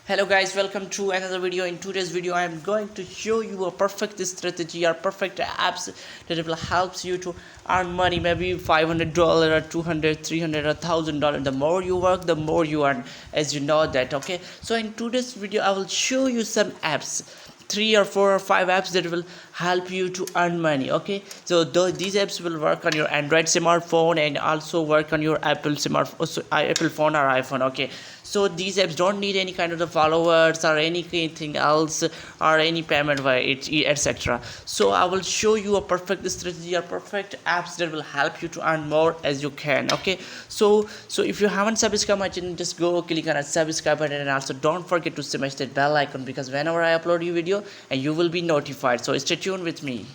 Hello guys, welcome to another video. In today's video I am going to show you a perfect strategy or perfect apps that will helps you to earn money, maybe $500 or 200, 300 or $1,000. The more you work, the more you earn, as you know that. Okay, so in today's video I will show you some apps, 3 or 4 or 5 apps that will help you to earn money. Okay, so these apps will work on your Android smartphone and also work on your Apple Apple phone or iPhone. Okay, so these apps don't need any kind of the followers or anything else or any payment via it, etc. So I will show you a perfect strategy or perfect apps that will help you to earn more as you can. Okay, so if you haven't subscribed my channel, just go click on a subscribe button, and also don't forget to smash that bell icon, because whenever I upload a video and you will be notified. So stay tuned with me.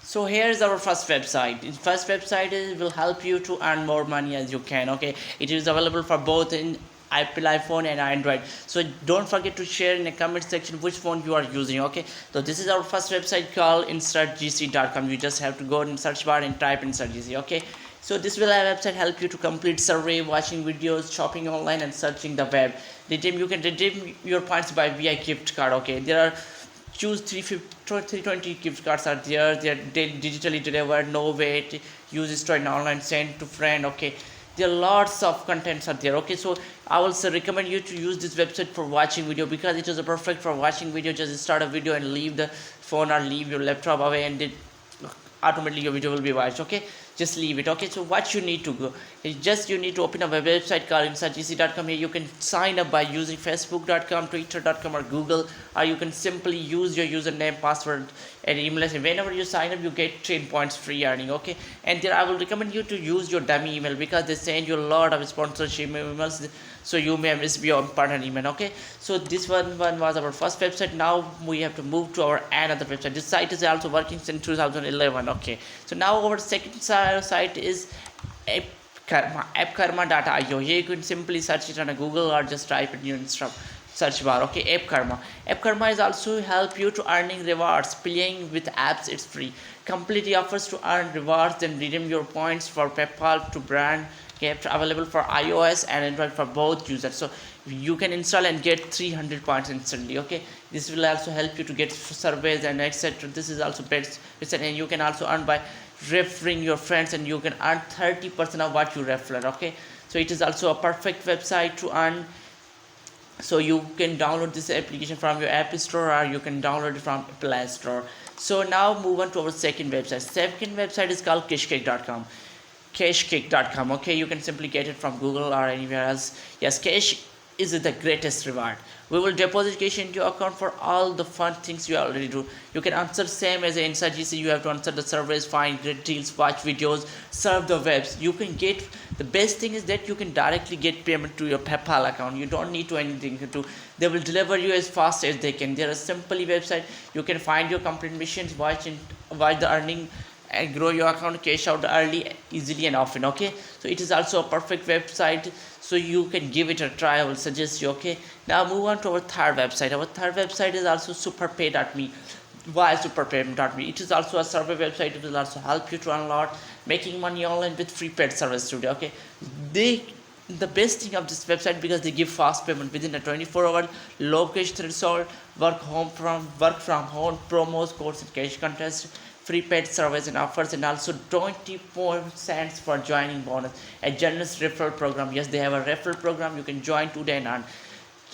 So here's our first website. The first website will help you to earn more money as you can. Okay, it is available for both in Apple iPhone and Android. So don't forget to share in the comment section which phone you are using. Okay, so this is our first website called instartgc.com. You just have to go in search bar and type instartgc. Okay, so this will website help you to complete survey, watching videos, shopping online, and searching the web. You can redeem your points by via gift card. Okay, there are choose 320 gift cards are there. They are digitally delivered, no wait, use store online, send to friend. Okay, there are lots of contents are there. Okay, so I also recommend you to use this website for watching video, because it is a perfect for watching video. Just start a video and leave the phone or leave your laptop away, and it automatically your video will be watched. Okay, just leave it. Okay, so what you need to go, you need to open up a website called instartgc.com. Here you can sign up by using facebook.com, twitter.com, or Google, or you can simply use your username, password, and email. Whenever you sign up, you get 10 points free earning. Okay, and there I will recommend you to use your dummy email, because they send you a lot of sponsorship emails, so you may miss your important email. Okay, so this one was our first website. Now we have to move to our another website. This site is also working since 2011. Okay, so now our second site is appkarma.io. Here you can simply search it on a Google, or just type it in your search bar. Okay, appkarma is also help you to earning rewards. Playing with apps, it's free. Completely offers to earn rewards, then redeem your points for PayPal to brand gift, available for iOS and Android for both users. So you can install and get 300 points instantly. Okay, this will also help you to get surveys and etc. This is also best, and you can also earn by referring your friends, and you can earn 30% of what you refer. Okay, so it is also a perfect website to earn. So you can download this application from your App Store, or you can download it from Play Store. So now move on to our second website. Second website is called cashkick.com. Cashkick.com. Okay, you can simply get it from Google or anywhere else. Yes, cash is the greatest reward. We will deposit cash into your account for all the fun things you already do. You can answer same as inside GC. You have to answer the surveys, find great deals, watch videos, serve the webs. You can get, the best thing is that you can directly get payment to your PayPal account. You don't need to anything to do. They will deliver you as fast as they can. There is simply website. You can find your complete missions, watch the earning, and grow your account, cash out early, easily and often. Okay, so it is also a perfect website, so you can give it a try. I will suggest you. Okay, now move on to our third website. Our third website is also superpay.me. Why superpay.me? It is also a survey website. It will also help you to earn a lot, making money online with free paid service today. Okay, the best thing of this website, because they give fast payment within a 24-hour, low cash threshold, work from home, promos, course, and cash contest, free paid service and offers, and also 20% for joining bonus, a generous referral program. Yes, they have a referral program. You can join today and earn.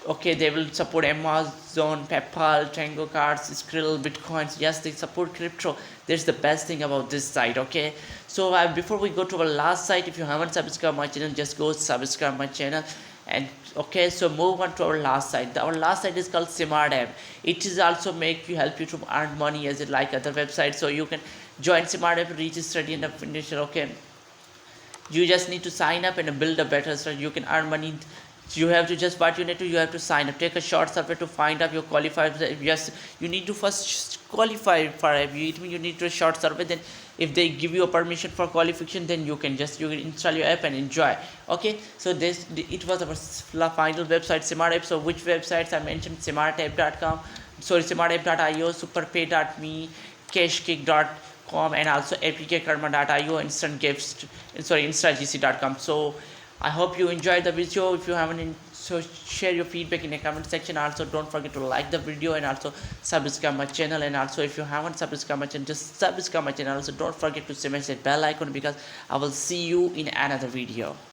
Okay, they will support Amazon, PayPal, Tango cards, Skrill, Bitcoins. Yes, they support crypto. That's the best thing about this site. Okay, so before we go to our last site, if you haven't subscribed my channel, just go subscribe my channel. And okay, so move on to our last site. Our last site is called Smart App. It is also help you to earn money as it like other websites. So you can join Smart App, reach study and finish. Okay, you just need to sign up and build a better start. You can earn money. You have to just, what you need to, you have to sign up, take a short survey to find out your qualified. Yes, you need to first qualify for it. You need to short survey, then if they give you a permission for qualification, then you can install your app and enjoy. Okay, so it was our final website, Smart App. So which websites I mentioned? smartapp.com, smartapp.io, superpay.me, cashkick.com, and also appkarma.io, instartgc.com. So I hope you enjoyed the video. If you haven't So share your feedback in the comment section. Also don't forget to like the video and also subscribe my channel. And also if you haven't subscribed my channel, just subscribe my channel. Also don't forget to smash that bell icon because I will see you in another video.